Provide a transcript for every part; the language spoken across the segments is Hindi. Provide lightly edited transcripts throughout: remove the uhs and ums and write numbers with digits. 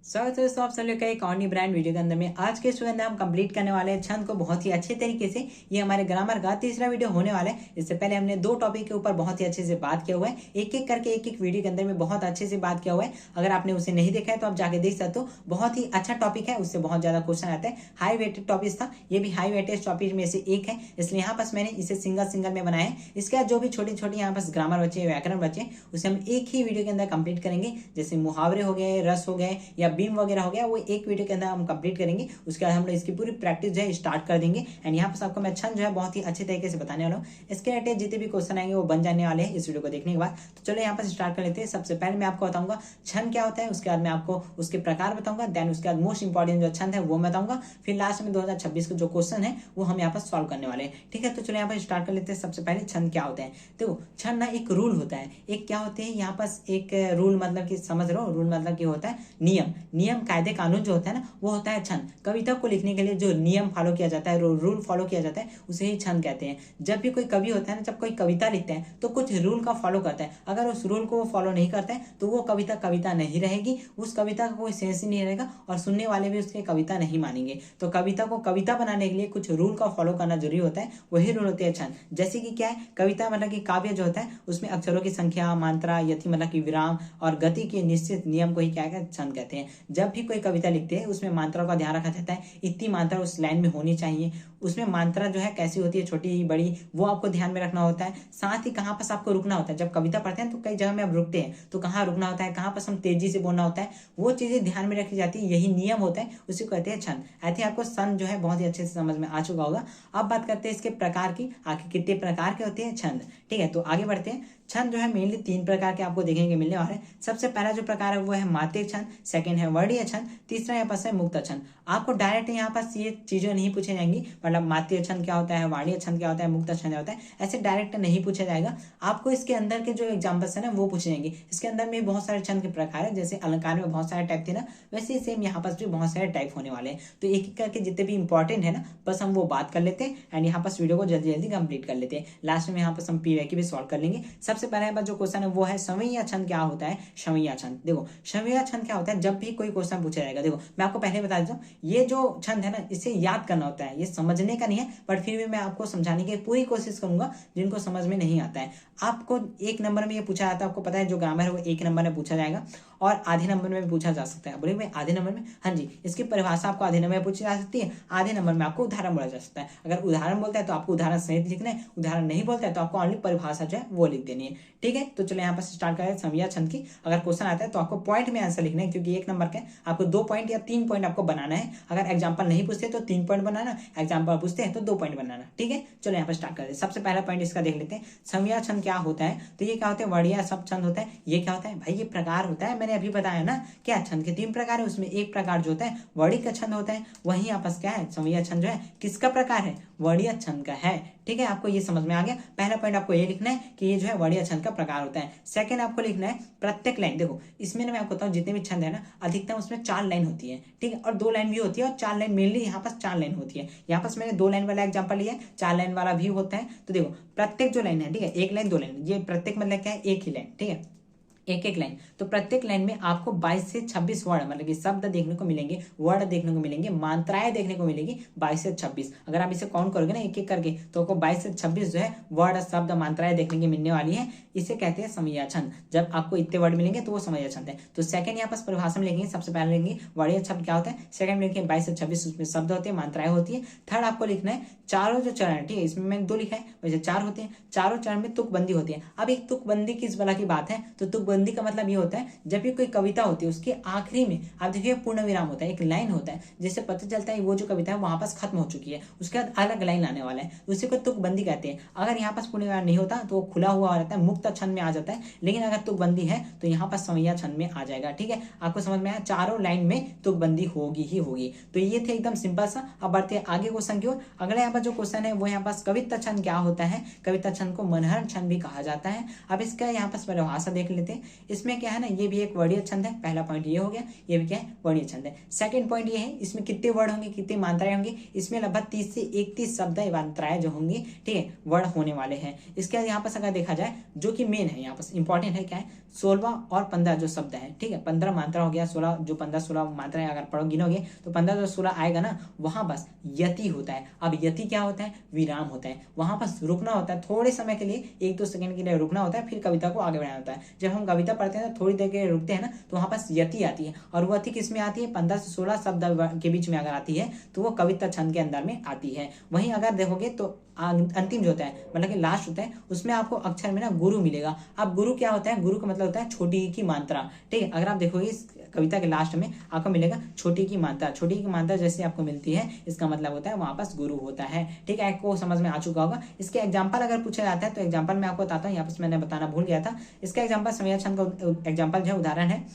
स्वागत है दोस्तों, आप सभी का एक और नई ब्रांड वीडियो के अंदर में। आज के इसके अंदर हम कंप्लीट करने वाले हैं छंद को बहुत ही अच्छे तरीके से। ये हमारे ग्रामर का तीसरा वीडियो होने वाला है। इससे पहले हमने दो टॉपिक के ऊपर बहुत ही अच्छे से बात किया हुआ है, एक एक करके एक एक वीडियो के अंदर में बहुत अच्छे से बात किया हुआ है। अगर आपने उसे नहीं देखा है तो आप जाके देख सकते हो। बहुत ही अच्छा टॉपिक है, उससे बहुत ज्यादा क्वेश्चन आता है। हाई वेटेड टॉपिक था, ये भी हाई वेटेज टॉपिक में से एक है, इसलिए यहाँ पास मैंने इसे सिंगल में बनाया है। इसके बाद जो भी छोटी छोटी यहाँ पास ग्रामर बचे, व्याकरण बचे, उसे हम एक ही वीडियो के अंदर कंप्लीट करेंगे। जैसे मुहावरे हो गए, रस हो गए या बीम वगैरह हो गया, वो एक वीडियो के अंदर हम कंप्लीट करेंगे। उसके बाद हम लोग इसकी पूरी प्रैक्टिस जो है स्टार्ट कर देंगे। एंड यहाँ पर आपको मैं छंद जो है बहुत ही अच्छे तरीके से बताने वाला हूँ। इसके रिलेटेड जितने भी क्वेश्चन आएंगे वो बन जाने वाले हैं इस वीडियो को देखने के बाद। तो चलो यहाँ पर स्टार्ट कर लेते हैं। सबसे पहले मैं आपको बताऊंगा छंद क्या होता है, उसके बाद मैं आपको उसके प्रकार बताऊंगा, देन उसके बाद मोस्ट इंपॉर्टेंट जो छंद है वो मैं बताऊंगा, फिर लास्ट में 2026 के जो क्वेश्चन है वो हम यहाँ पर सॉल्व करने वाले हैं। ठीक है, तो चलो यहाँ पर स्टार्ट कर लेते हैं। सबसे पहले छंद क्या होता है। देखो, छंद ना एक रूल होता है। एक क्या होते हैं यहाँ पास, एक रूल मतलब कि समझ रहे हो, रूल मतलब कि होता है नियम कायदे कानून जो होता है ना, वो होता है छंद। कविता को लिखने के लिए जो नियम फॉलो किया जाता है, रूल फॉलो किया जाता है, उसे ही छंद कहते हैं। जब भी कोई कवि होता है ना, जब कोई कविता लिखते हैं तो कुछ रूल का फॉलो करता है। अगर उस रूल को वो फॉलो नहीं करता है तो वो कविता नहीं रहेगी, उस कविता का कोई सेंस ही नहीं रहेगा और सुनने वाले भी उसके कविता नहीं मानेंगे। तो कविता को कविता बनाने के लिए कुछ रूल का फॉलो करना जरूरी होता है, वही रूल होते हैं छंद। जैसे कि क्या है, कविता मतलब कि काव्य जो होता है उसमें अक्षरों की संख्या, मात्रा, यथि मतलब कि विराम और गति के निश्चित नियम को ही क्या है, छंद कहते हैं। जब भी कोई कविता लिखते हैं उसमें मात्रा का ध्यान रखा जाता है, इतनी मात्रा उस लाइन में होनी चाहिए। उसमें मात्रा जो है कैसी होती है, छोटी बड़ी, वो आपको ध्यान में रखना होता है। साथ ही कहाँ पर आपको रुकना होता है। जब कविता पढ़ते हैं तो कई जगह में आप रुकते हैं, तो कहाँ रुकना होता है, कहाँ पर हम तेजी से बोलना होता है, वो चीजें ध्यान में रखी जाती है। यही नियम होता है, उसी को कहते हैं छंद। आई थिंक आपको छंद जो है बहुत ही अच्छे से समझ में आ चुका होगा। अब बात करते हैं इसके प्रकार की, आखिर कितने प्रकार के होते हैं छंद। ठीक है, तो आगे बढ़ते हैं। छंद जो है मेनली तीन प्रकार के आपको देखने को मिलने वाले हैं। सबसे पहला जो प्रकार है वो है मात्रिक छंद, सेकंड है वर्णीय छंद, तीसरा यहाँ पास है मुक्त छंद। आपको डायरेक्ट यहाँ पास ये चीजें नहीं पूछी जाएंगी, मतलब मात्रिक छंद क्या होता है, वर्णीय छंद क्या होता है, मुक्त छंद क्या होता है, ऐसे डायरेक्ट नहीं पूछा जाएगा। आपको इसके अंदर के जो एग्जाम्पल्स है ना वो पूछे जाएंगे। इसके अंदर में बहुत सारे छंद के प्रकार है, जैसे अलंकार में बहुत सारे टाइप थे ना, वैसे सेम यहाँ पास भी बहुत सारे टाइप होने वाले हैं। तो एक एक करके जितने भी इंपॉर्टेंट है ना, बस हम वो बात कर लेते हैं एंड यहाँ पास वीडियो को जल्दी जल्दी कंप्लीट कर लेते हैं। लास्ट में यहाँ पास हम पीवाईक्यू भी सॉल्व कर लेंगे। सबसे पहले जो क्वेश्चन है वो है समैया छंद क्या होता है। समैया छंद, देखो समैया छंद क्या होता है। जब भी कोई क्वेश्चन पूछा जाएगा, देखो मैं आपको पहले बता देता हूँ, ये जो छंद है ना इसे याद करना होता है, ये समझने का नहीं है, बट फिर भी मैं आपको समझाने की पूरी कोशिश करूंगा जिनको समझ में नहीं आता है। आपको एक नंबर में ये पूछा जाता है, आपको पता है जो ग्रामर है वो एक नंबर में पूछा जाएगा और आधे नंबर में भी पूछा जा सकता है। बोले भाई आधे नंबर में, हाँ जी, इसकी परिभाषा आपको आधे नंबर में पूछी जा सकती है, आधे नंबर में आपको उदाहरण बोला जा सकता है। अगर उदाहरण बोलता है तो आपको उदाहरण सहित लिखना है, उदाहरण नहीं बोलता है तो आपको ओनली परिभाषा जो है वो लिख देनी है। ठीक है, तो चलो यहाँ पर स्टार्ट करें समैया छंद की। अगर क्वेश्चन आता है तो आपको पॉइंट में आंसर लिखना है, क्योंकि एक नंबर का आपको 2 पॉइंट या 3 पॉइंट आपको बनाना है। अगर एग्जाम्पल नहीं पूछते तो 3 पॉइंट बनाना, एग्जाम्पल पूछते हैं तो 2 पॉइंट बनाना। ठीक है, चलो यहाँ पर स्टार्ट करते हैं। सबसे पहला पॉइंट इसका देख लेते हैं, समैया छंद क्या होता है। तो ये क्या होता है, वर्णीय सब छंद होता है। ये क्या होता है भाई, ये प्रकार होता है। मैंने अभी बताया ना क्या छंद के 3 प्रकार है, उसमें एक प्रकार जो होता है वर्णीय का छंद होता है। वहीं आपस क्या है, समैया छंद जो है किसका प्रकार है, वर्णीय छंद का है। ठीक है, आपको ये समझ में आ गया। पहला पॉइंट आपको ये लिखना है कि ये जो है वर्णीय छंद का प्रकार होता है। सेकंड आपको लिखना है प्रत्येक लाइन। देखो इसमें मैं आपको बताऊं, जितने भी छंद है ना अधिकतम उसमें 4 लाइन होती है। ठीक है, और 2 लाइन भी होती है और 4 लाइन, मेनली यहाँ पास 4 लाइन होती है। यहाँ पास मैंने 2 लाइन वाला एग्जाम्पल लिया है, 4 लाइन वाला भी होता है। तो देखो प्रत्येक जो लाइन है, ठीक है, 1 लाइन 2 लाइन, ये प्रत्येक मतलब क्या है, एक ही लाइन। ठीक है, एक लाइन, तो प्रत्येक लाइन में आपको 22 से 26 वर्ड मतलब कि शब्द देखने को मिलेंगे, वर्ड देखने को मिलेंगे, मात्राएं देखने को मिलेंगी 22 से 26। अगर आप इसे काउंट करोगे ना एक एक करके तो आपको 22 से 26 जो है वर्ड, शब्द, मात्राएं देखने की मिलने वाली है। इसे कहते हैं समैया छंद। जब आपको इतने वर्ड मिलेंगे तो वो समैया छंद है। तो सेकंड यहाँ पास परिभाषा में लिखेंगे, सबसे पहले लिखेंगे वर्णीय छंद क्या होता है, सेकंड में लिखेंगे 22 से 26, उसमें शब्द होते हैं, मात्राएं होती है। थर्ड आपको लिखना है चारों जो चरण है, ठीक है, इसमें मैंने 2 लिखा है, वैसे 4 होते हैं, चारों चरण में तुकबंदी होती है। अब एक तुकबंदी किस वाला की बात है, तो तुकबंदी का मतलब ये होता है जब भी कोई कविता होती है उसके आखिरी में आप देखिए पूर्ण विराम होता है, एक लाइन होता है, जिससे पता चलता है वो जो कविता है वहां पास खत्म हो चुकी है, उसके बाद अलग लाइन आने वाला है, उसी को तुकबंदी कहते हैं। अगर यहाँ पास पूर्ण विराम नहीं होता तो वो खुला हुआ रहता है, मुक्त छंद में आ जाता है, लेकिन अगर तुकबंदी है तो यहाँ पास समैया छंद में आ जाएगा। ठीक है, आपको समझ में आया, चारों लाइन में तुकबंदी होगी ही होगी। तो ये थे एकदम सिंपल सा। अब बढ़ते हैं आगे क्वेश्चन की ओर। अगला यहाँ पर जो क्वेश्चन है वो यहाँ पास कविता छंद क्या होता है। कविता छंद को मनहर छंद भी कहा जाता है। अब इसका यहाँ पास परिभाषा देख लेते हैं। इसमें क्या है ना, ये भी एक वर्णीय छंद है। पहला पॉइंट ये हो गया, ये भी क्या है, वर्णीय छंद है। सेकंड पॉइंट ये है, इसमें कितने वर्ड होंगे, कितनी मात्राएं होंगी, इसमें लगभग 30 से 31 शब्द मात्राएं जो होंगी, ठीक है, वर्ड होने वाले हैं। इसके बाद यहाँ पर अगर देखा जाए जो कि मेन है यहाँ पर इंपॉर्टेंट है क्या है 16 और 15 जो शब्द है, ठीक है 15 मात्रा हो गया, 16 जो 15-16 मात्रा है अगर पढ़ो गिनोगे तो 15 जो 16 आएगा ना, वहां बस यति होता है। अब यति क्या होता है, विराम होता है, वहां बस रुकना होता है थोड़े समय के लिए, 1-2 सेकंड के लिए रुकना होता है, फिर कविता को आगे बढ़ाना होता है। जब हम कविता पढ़ते हैं तो थोड़ी देर के लिए रुकते हैं ना, तो वहां पास यति आती है, और वो यति किस में आती है, 15 से 16 शब्द के बीच में अगर आती है तो वो कविता छंद के अंदर में आती है। वहीं अगर देखोगे तो अंतिम जो होता है मतलब कि लास्ट होता है, उसमें आपको अक्षर में ना गुरु मिलेगा। अब गुरु क्या होता है, गुरु का मतलब होता है छोटी की मात्रा, ठीक है। अगर आप देखोगे इस कविता के लास्ट में आपको मिलेगा छोटी की मात्रा, छोटी की मात्रा जैसे आपको मिलती है, इसका मतलब होता है वहां पास गुरु होता है, ठीक है। आपको समझ में आ चुका होगा। इसके एग्जाम्पल अगर पूछा जाता है तो एग्जाम्पल मैं आपको बताता हूँ, यहाँ पर मैंने बताना भूल गया था। इसका एग्जाम्पल समया छंद का एग्जाम्पल जो उदाहरण है,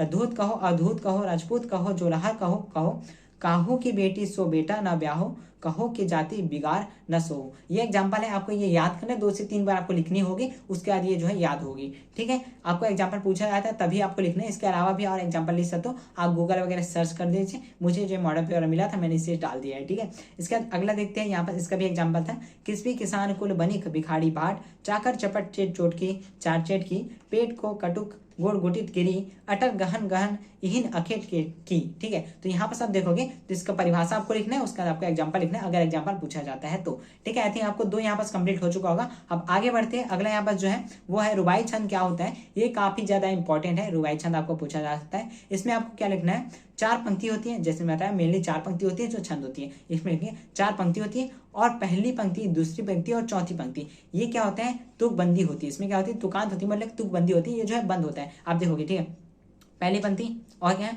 धूत कहो अधूत कहो राजपूत कहो जोलहार कहो कहो काहू की बेटी सो बेटा न ब्याहो कहो कि जाति बिगाड़ न सो। ये एग्जाम्पल है, आपको ये याद करना है, 2 से 3 बार आपको लिखनी होगी, उसके बाद ये जो है याद होगी, ठीक है। आपको एग्जाम्पल पूछा जाता है तभी आपको लिखना है, इसके अलावा भी और एग्जाम्पल लिख सकते हो आप, गूगल वगैरह सर्च कर दीजिए। मुझे जो मॉडल पेपर मिला था मैंने इसे डाल दिया है, ठीक है। इसके बाद अगला देखते हैं, यहाँ पर इसका भी एग्जाम्पल था, किसभी किसान कुल बनिक भिखारी बाट चाकर चपट चेट चोटकी चार चेट की पेट को कटुक गोड़ गुटित गिरी अटक गहन गहन इहिन अखेट की, ठीक है। तो यहाँ पर सब देखोगे तो इसका परिभाषा आपको लिखना है, उसका आपको एग्जांपल लिखना है अगर एग्जांपल पूछा जाता है तो, ठीक है। आई थिंक आपको 2 यहाँ पर कंप्लीट हो चुका होगा। अब आगे बढ़ते हैं, अगला यहाँ पर जो है वो है रुबाई छंद क्या होता है। ये काफी ज्यादा इंपॉर्टेंट है, रुबाई छंद आपको पूछा जा सकता है। इसमें आपको क्या लिखना है, 4 पंक्ति होती है, जैसे मैं बताया मेनली 4 पंक्ति होती है जो छंद होती है। इसमें लिखिए 4 पंक्ति होती है, और पहली पंक्ति, दूसरी पंक्ति और चौथी पंक्ति ये क्या होता है, तुकबंदी होती है। इसमें क्या होती है, तुकांत होती है, मतलब तुकबंदी होती है, ये जो है बंद होता है। आप देखोगे, ठीक है, पहली पंक्ति और क्या है,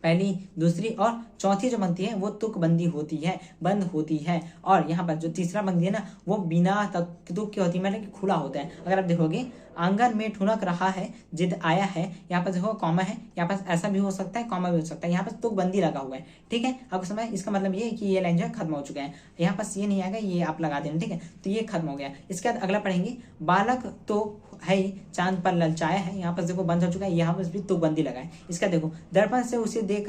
पहली दूसरी और चौथी जो पंक्ति है वो तुकबंदी होती है, बंद होती है। और यहाँ पर जो तीसरा पंक्ति है ना वो बिना तुक की होती है, मतलब कि खुला होता है। अगर आप देखोगे आंगन में ठुनक रहा है जिद आया है, यहाँ पर देखो कॉमा है, यहाँ पर ऐसा भी हो सकता है कॉमा भी हो सकता है, यहाँ पर तुकबंदी लगा हुआ है, ठीक है। आपको समझ, इसका मतलब ये है कि ये लाइन जो है खत्म हो चुका है, यहाँ पर ये नहीं आएगा, ये आप लगा देना, ठीक है। तो ये खत्म हो गया। इसके बाद अगला पढ़ेंगे, बालक तो है चांद पर ललचाया है, यहाँ पर देखो बंद हो चुका है, यहाँ पर भी तुकबंदी लगा है। इसका देखो दर्पण से उसे दे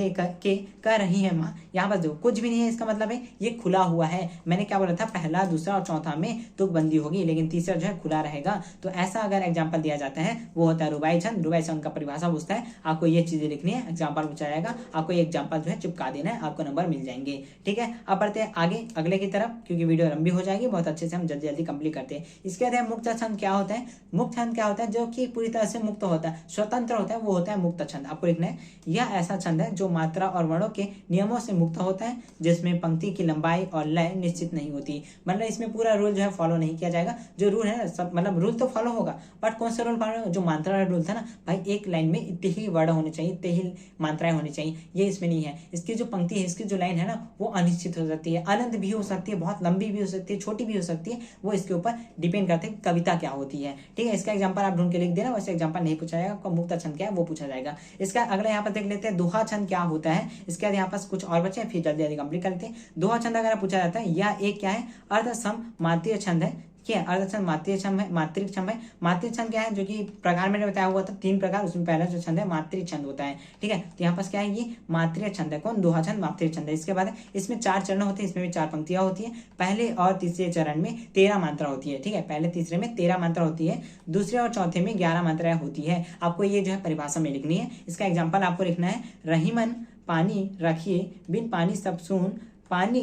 के कर रही है माँ, यहाँ पर देखो कुछ भी नहीं है, इसका मतलब है ये खुला हुआ है। मैंने क्या बोला था, पहला दूसरा और चौथा में तुकबंदी होगी, लेकिन तीसरा जो है खुला रहेगा। तो ऐसा अगर एग्जाम्पल दिया जाता है वो होता है रुबाई छंद। रुबाई छंद का परिभाषा पूछता है, आपको ये चीजें लिखनी है, एग्जाम्पल पूछा जाएगा, आपको ये एग्जाम्पल जो है चिपका देना है, आपको नंबर मिल जाएंगे, ठीक है। अब बढ़ते हैं आगे अगले की तरफ, क्योंकि वीडियो लंबी हो जाएगी, बहुत अच्छे से हम जल्दी जल्दी कंप्लीट करते हैं। इसके बाद मुक्त छंद क्या होता है, मुक्त छंद क्या होता है, जो कि पूरी तरह से मुक्त होता है, स्वतंत्र होता है, वो होता है मुक्त छंद। आपको लिखना है, यह ऐसा छंद है जो मात्रा और वर्णों के नियमों से मुक्त होता है, जिसमें पंक्ति की लंबाई और लय निश्चित नहीं होती। मतलब इसमें पूरा रूल जो है फॉलो नहीं किया जाएगा। जो रूल है सब मतलब रूल तो फॉलो होगा, बट कौन सा रूल फॉलो होगा, जो मात्रा रूल था ना भाई, एक लाइन में इतने ही वर्ड होने चाहिए, इतने ही मात्राएं होनी चाहिए, ये इसमें नहीं है। इसकी जो पंक्ति है, इसकी जो लाइन है ना वो अनिश्चित हो सकती है, अनंत भी हो सकती है, बहुत लंबी भी हो सकती है, छोटी भी हो सकती है, वो इसके ऊपर डिपेंड करते हैं कविता क्या होती है, ठीक है। इसका एग्जाम्पल आप ढूंढ के लिख देना, वैसे एग्जाम्पल नहीं पूछा जाएगा, आपका मुक्त छंद क्या है वो पूछा जाएगा। इसका अगला यहाँ पर देख लेते हैं दोहा छंद क्या होता है। इसके बाद यहाँ पास कुछ और बचे, फिर जल्दी जल्दी कंप्लीट करते हैं। दोहा छंद अगर पूछा जाता है, यह एक क्या है, अर्ध सम मात्रीय छंद है, क्या अर्ध छंद मात्रीय छंद है, मात्रिक छंद है। मात्रिक छंद क्या है, जो कि प्रकार मैंने बताया हुआ था 3 प्रकार, उसमें पहला जो छंद है मात्रिक छंद होता है, ठीक है। तो यहाँ पास क्या है, ये मात्रिय छंद है, कौन, दोहा छंद मात्रिय छंद है। इसके बाद इसमें 4 चरण होते हैं, इसमें भी 4 पंक्तियां होती है। पहले और तीसरे चरण में 13 मात्रा होती है, ठीक है, पहले तीसरे में 13 मात्रा होती है, दूसरे और चौथे में 11 मात्राएं होती है। आपको ये जो है परिभाषा में लिखनी है। इसका एग्जाम्पल आपको लिखना है, रहीमन पानी रखिए बिन पानी सब सून, पानी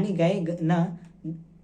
गए न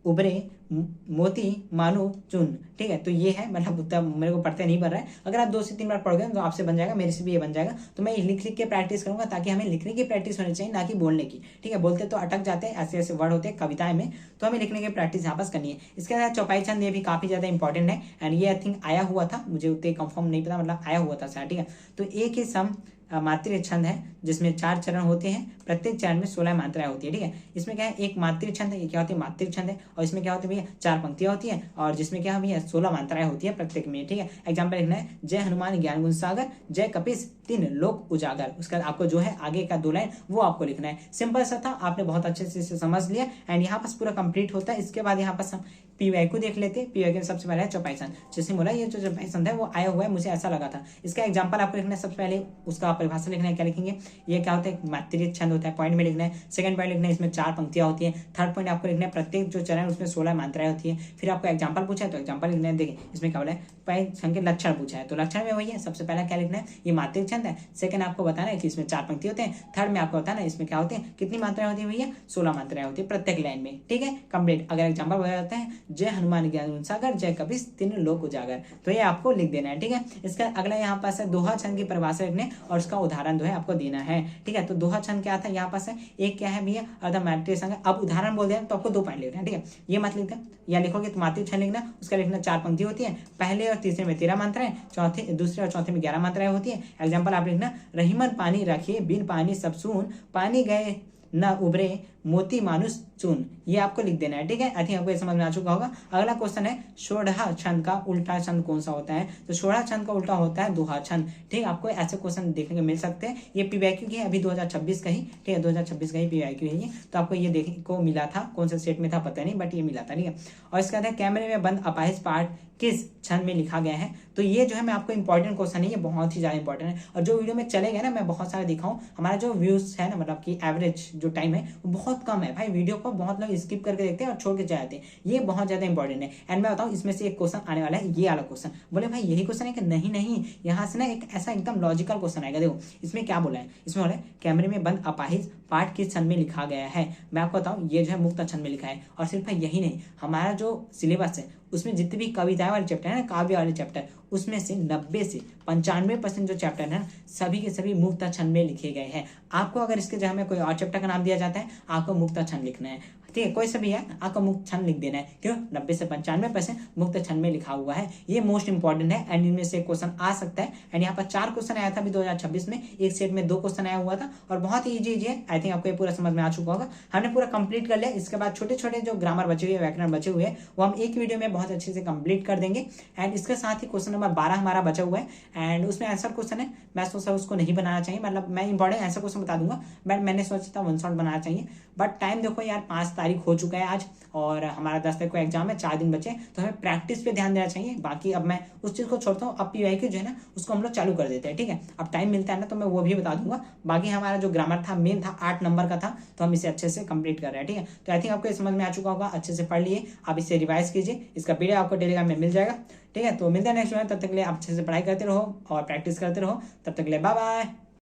उबरे मोती मानो चुन, ठीक है। तो ये है, मतलब उतना मेरे को पढ़ते नहीं पड़ रहा है, अगर आप 2 से 3 बार पढ़ोगे तो आपसे बन जाएगा, मेरे से भी ये बन जाएगा। तो मैं लिख के प्रैक्टिस करूंगा, ताकि हमें लिखने की प्रैक्टिस होनी चाहिए, ना कि बोलने की, ठीक है। बोलते तो अटक जाते हैं, ऐसे ऐसे वर्ड होते हैं कविताएं में, तो हमें लिखने की प्रैक्टिस यहाँ पास करनी है। इसके बाद चौपाई छंद, ये भी काफी ज्यादा इंपॉर्टेंट है, एंड ये आई थिंक आया हुआ था, मुझे उतने कंफर्म नहीं पता, मतलब आया हुआ था सर, ठीक है। तो एक ही सम मात्रिक छंद है, जिसमें 4 चरण होते हैं, प्रत्येक चरण में 16 मात्राएं होती है, ठीक है। इसमें क्या है, एक मात्रिक छंद है, ये क्या होती है, मात्रिक छंद है, और इसमें क्या होती है भैया, 4 पंक्तियां होती है, और जिसमें क्या है भैया 16 मात्राएं होती है प्रत्येक में, ठीक है। एग्जाम्पल लिखना है, जय हनुमान ज्ञान गुण सागर, जय कपीस तीन लोक उजागर। उसका आपको जो है आगे का 2 लाइन वो आपको लिखना है। सिंपल सा था, आपने बहुत अच्छे से समझ लिया, एंड यहाँ पास पूरा कंप्लीट होता है। इसके बाद यहाँ पास हम पीवाईक्यू देख लेते हैं। पीवाईक्यू सबसे पहले है चौपाई छंद। जैसे बोला ये जो चौपाई छंद है वो आया हुआ है, मुझे ऐसा लगा था। इसका एग्जांपल आपको लिखना है, सबसे पहले उसका परिभाषा लिखना है। क्या लिखेंगे, ये क्या होता है, मात्रिक छंद होता है, पॉइंट में लिखना है। सेकंड पॉइंट लिखना है, इसमें 4 पंक्तियां होती है। थर्ड पॉइंट आपको लिखना है, प्रत्येक जो चरण है उसमें 16 मात्राएं होती है। फिर आपको एग्जाम्पल पूछा है तो एग्जाम्पल लिखना है। देखिए इसमें क्या बोला है, पॉइंट छंद के लक्षण पूछा है तो लक्षण में वही है, सबसे पहला क्या लिखना है, ये मात्रिक छंद है। सेकंड आपको बताना है कि इसमें 4 पंक्ति होते हैं। थर्ड में आपको बताना है इसमें क्या होते हैं, कितनी मात्राएं होती है भैया, 16 मात्राएं होती है प्रत्येक लाइन में। ठीक है, कंप्लीट। अगर एग्जाम्पल बताया जाता है, जय हनुमान ज्ञान सागर जय कबीर तीनों लोक उजागर, तो ये आपको लिख देना है। ठीक है, इसका अगला यहाँ पास है दोहा छंद की परिभाषा लिखने और उसका उदाहरण जो है आपको देना है। ठीक है, तो दोहा छंद क्या था यहाँ पास है, एक क्या है भैया, अर्धमात्रिक छंद। अब उदाहरण बोल दिया तो आपको 2 पॉइंट लिखना है। ठीक है, ये मत लिखना, या लिखोगे तो मात्रिक छंद लिखना, उसका लिखना 4 पंक्ति होती है। पहले और तीसरे में 13 मात्राएं, दूसरे और चौथे में 11 मात्राएं होती है। एग्जाम्पल आप लिखना, रहीमन पानी रखे बिन पानी सब सून, पानी गए न उभरे मोती मानुष चून, ये आपको लिख देना है। ठीक है, आई थिंक आपको ये समझ में आ चुका होगा। अगला क्वेश्चन है षोडहा छंद का उल्टा छंद कौन सा होता है, तो षोडहा छंद का उल्टा होता है दोहा छंद। ठीक, आपको ऐसे क्वेश्चन देखने को मिल सकते हैं। ये पीवाईक्यू की है अभी 2026 का ही। ठीक है, 2026 का ही पीवाईक्यू है ये, तो आपको ये देखने को मिला था, कौन सा सेट में था पता नहीं, बट ये मिला था। ठीक है, और इसका है कैमरे में बंद अपाहिज पाठ किस छंद में लिखा गया है, तो ये जो है मैं आपको इंपॉर्टेंट क्वेश्चन है, ये बहुत ही ज्यादा इंपॉर्टेंट है। और जो वीडियो में चलेगा ना, मैं बहुत सारे दिखाऊं, हमारा जो व्यूज है ना, मतलब कि एवरेज जो टाइम है वो बहुत कम है भाई। वीडियो को बहुत लोग स्किप करके देखते हैं और छोड़ के जाते हैं, ये बहुत ज्यादा इंपॉर्टेंट है। एंड मैं बताऊं, इसमें से एक क्वेश्चन आने वाला है, ये वाला क्वेश्चन। बोले भाई यही क्वेश्चन है कि नहीं नहीं, यहाँ से ना एक ऐसा एकदम लॉजिकल क्वेश्चन आएगा। देखो इसमें क्या बोला है, इसमें बोला है कैमरे में बंद अपाहिज पाठ किस छंद में लिखा गया है। मैं आपको बताऊं, ये जो है मुक्त छंद में लिखा है। और सिर्फ यही नहीं, हमारा जो सिलेबस है उसमें जितने भी कविताएं वाले चैप्टर है ना, काव्य वाले चैप्टर, उसमें से 90 से 95% जो चैप्टर है सभी के सभी मुक्त छंद में लिखे गए हैं। आपको अगर इसके जगह में कोई और चैप्टर का नाम दिया जाता है, आपको मुक्त छंद लिखना है। ठीक है, कोई सा भी है आपको मुक्त छंद लिख देना है। क्यों, 90 से 95% मुक्त छंद में लिखा हुआ है। ये मोस्ट इंपॉर्टेंट है एंड इनमें से क्वेश्चन आ सकता है। एंड यहाँ पर 4 क्वेश्चन आया था अभी 2026 में, एक सेट में 2 क्वेश्चन आया हुआ था और बहुत ही ईजी है। आई थिंक आपको ये पूरा समझ में आ चुका होगा। हमने पूरा कंप्लीट कर लिया। इसके बाद छोटे छोटे जो ग्रामर बचे हुए, व्याकरण बचे हुए, वो हम एक वीडियो में बहुत अच्छे से कंप्लीट कर देंगे। एंड इसके साथ ही क्वेश्चन नंबर 12 हमारा बचा हुआ है एंड उसमें आंसर क्वेश्चन है। मैं सोचा उसको नहीं बनाना चाहिए, मतलब मैं इंपॉर्टेंट आंसर क्वेश्चन बता दूंगा, बट मैंने सोचा था 1 शॉट बनाना चाहिए। बट टाइम देखो यार, 5 तारीख हो चुका है आज और हमारा 10 तारीख को एग्जाम है, 4 दिन बचे, तो हमें प्रैक्टिस पे ध्यान देना चाहिए। बाकी अब मैं उस चीज को छोड़ता हूँ, अब पीवाईक्यू जो है ना उसको हम लोग चालू कर देते हैं। ठीक है, अब टाइम मिलता है ना तो मैं वो भी बता दूंगा। बाकी हमारा जो ग्रामर था मेन था 8 नंबर का था, तो हम इसे अच्छे से कंप्लीट कर रहे हैं। ठीक है, तो आई थिंक आपको समझ में आ चुका होगा, अच्छे से पढ़ लिए, आप इसे रिवाइज कीजिए। इसका पीडीएफ आपको टेलीग्राम में मिल जाएगा। ठीक है, तो मिलते हैं नेक्स्ट वीडियो में, तब तक के लिए आप अच्छे से पढ़ाई करते रहो और प्रैक्टिस करते रहो। तब तक के लिए बाय बाय।